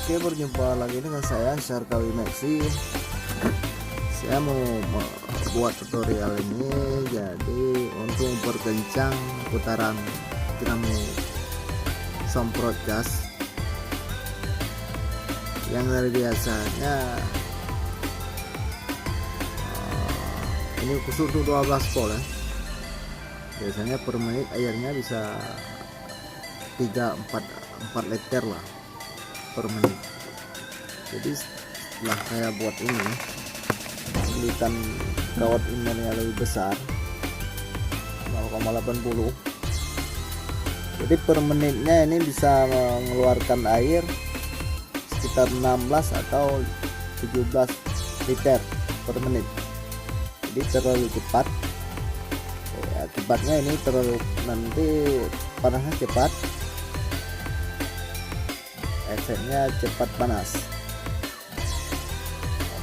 Oke, berjumpa lagi dengan saya Cara Maxi. Saya mau buat tutorial ini jadi untuk memperkencang putaran dinamu semprot gas yang dari biasanya ini khusus untuk 12 volt ya. Biasanya per menit airnya bisa 3-4 liter lah per menit. Jadi setelah saya buat ini, belikan kawat emailnya lebih besar 0,80. jadi per menitnya ini bisa mengeluarkan air sekitar 16 atau 17 liter per menit. Jadi terlalu cepat ya, akibatnya ini terlalu nanti panasnya cepat, efeknya cepat panas,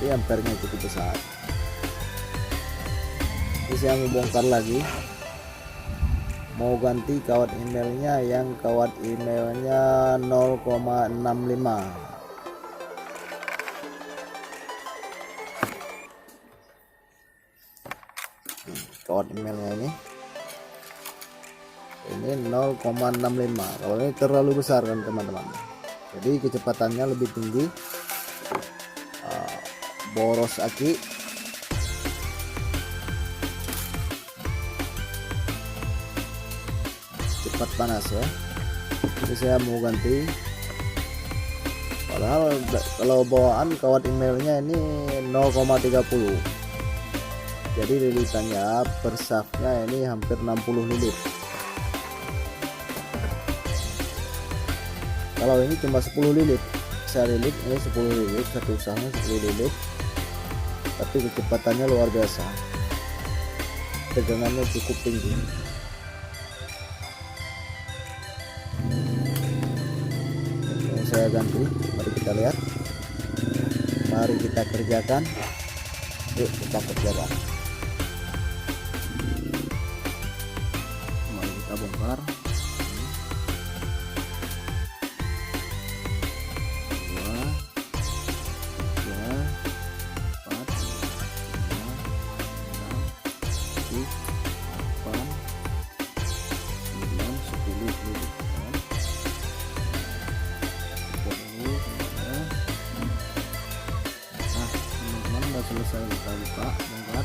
jadi ampernya cukup besar. Ini saya mau bongkar lagi, mau ganti kawat emailnya yang kawat emailnya 0,65. Kawat emailnya ini 0,65. kalau ini terlalu besar kan teman-teman, jadi kecepatannya lebih tinggi, boros aki, cepat panas ya. Jadi saya mau ganti, padahal kalau bawaan kawat emailnya ini 0,30, jadi lilitannya per shaftnya ini hampir 60 lilit. Kalau ini cuma 10 lilit, saya lilit ini 10 lilit, satu usahanya 10 lilit, tapi kecepatannya luar biasa, tegangannya cukup tinggi. Ini saya ganti, mari kita lihat, mari kita kerjakan, yuk kita kerjakan. Mari kita bongkar. Selesai kita buka bongkar.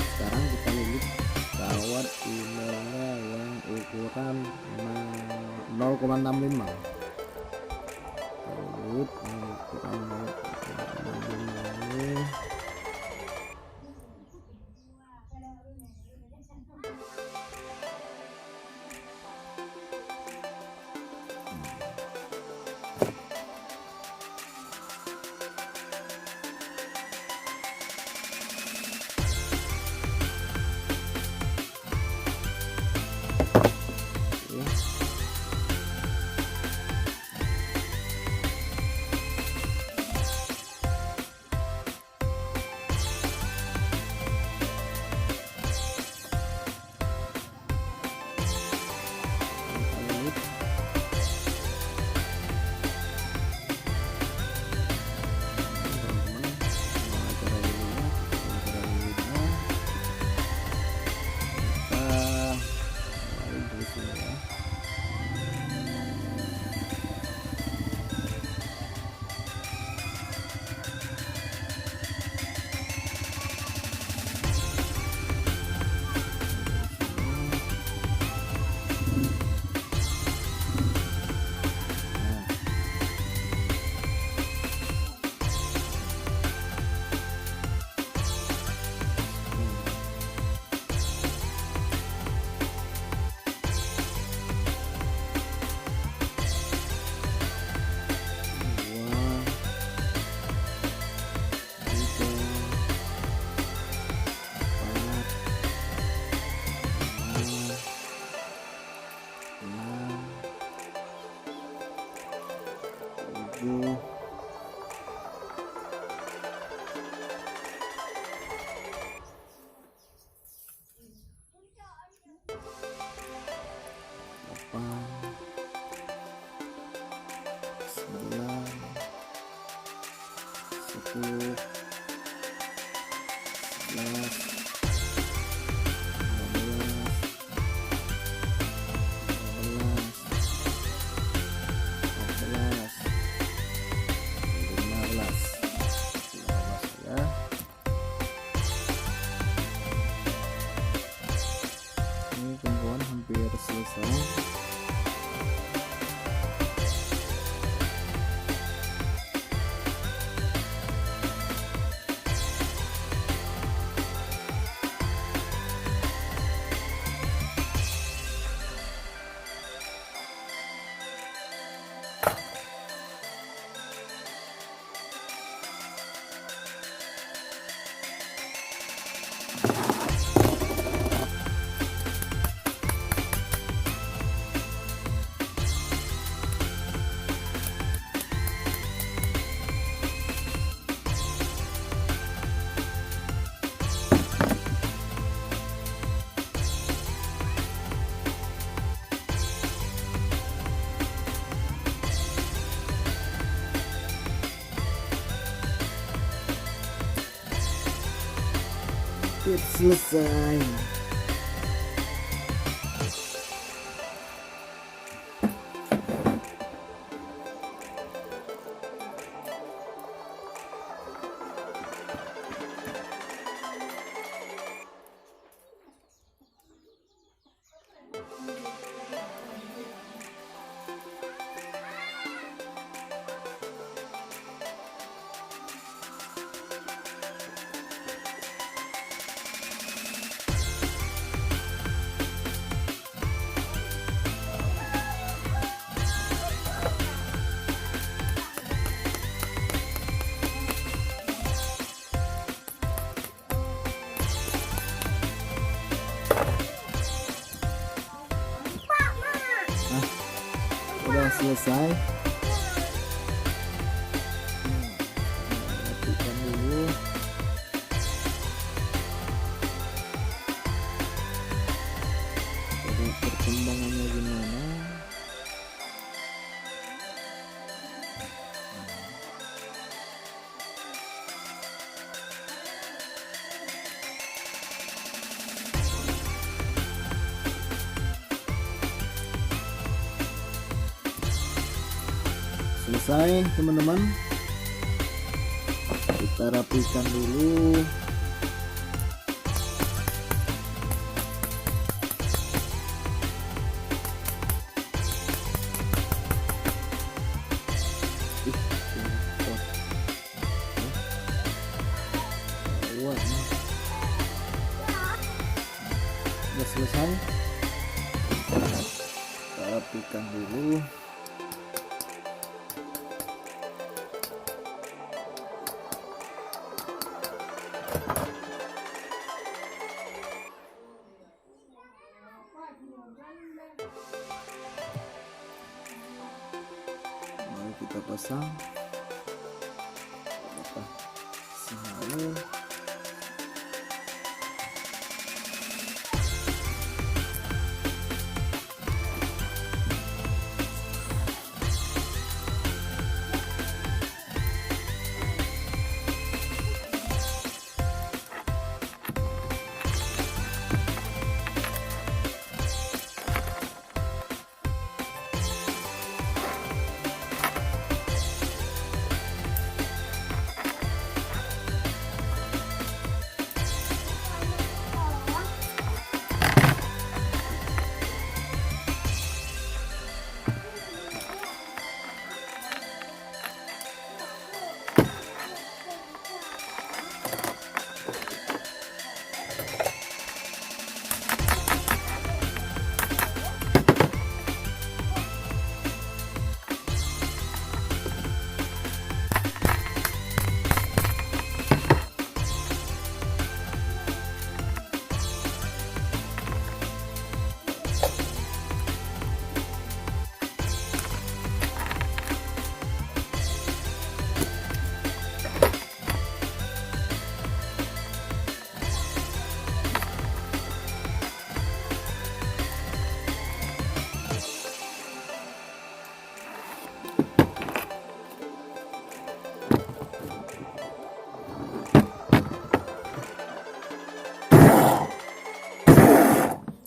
Sekarang kita lilit kawat emailnya yang ukuran 0,65. Lilit ukuran 0,65 ini. masuk 11, 12, 13, 14, 15 ya. Ini kawan hampir selesai. Selesai. Udah selesai. Matikan dulu. Jadi perkembangannya gimana? Selesai teman-teman, kita rapikan dulu. Sudah selesai, kita rapikan dulu. Mari kita pasang sinyalnya.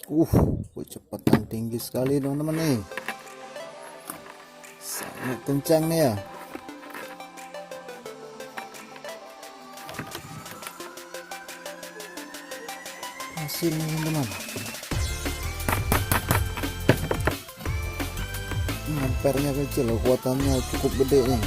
Kecepatan tinggi sekali teman-teman nih, sangat kencang nih ya. Hasil teman-teman, ampernya kecil, kekuatannya cukup gede nih.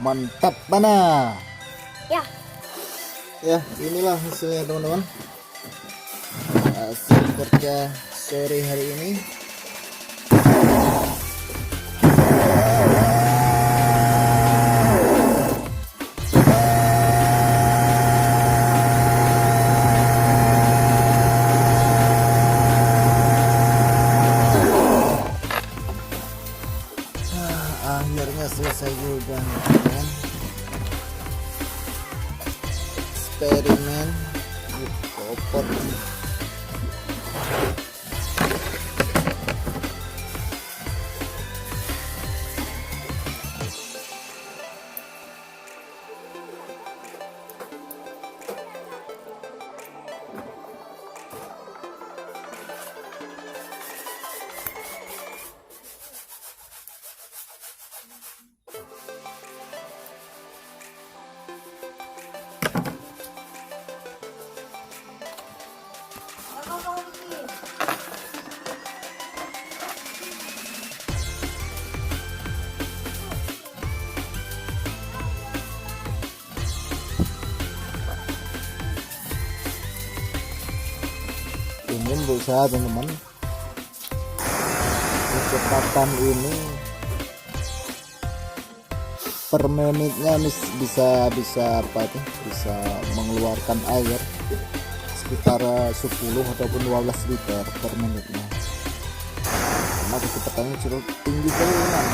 Mantap mana ya, inilah hasilnya teman-teman, hasil kerja sore hari ini. Akhirnya selesai juga kan eksperimen di popot. Ingin berusaha teman-teman, kecepatan ini per menitnya bisa apa tuh, bisa mengeluarkan air sekitar 10 ataupun 12 liter per menitnya, karena kecepatannya cukup tinggi sekali teman.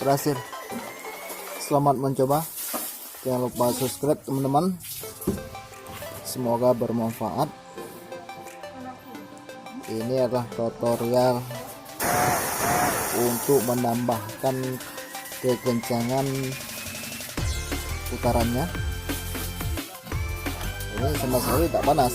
Berhasil. Selamat mencoba, jangan lupa subscribe teman-teman, semoga bermanfaat. Ini adalah tutorial untuk menambahkan kekencangan putarannya. Ini sama sekali tak panas.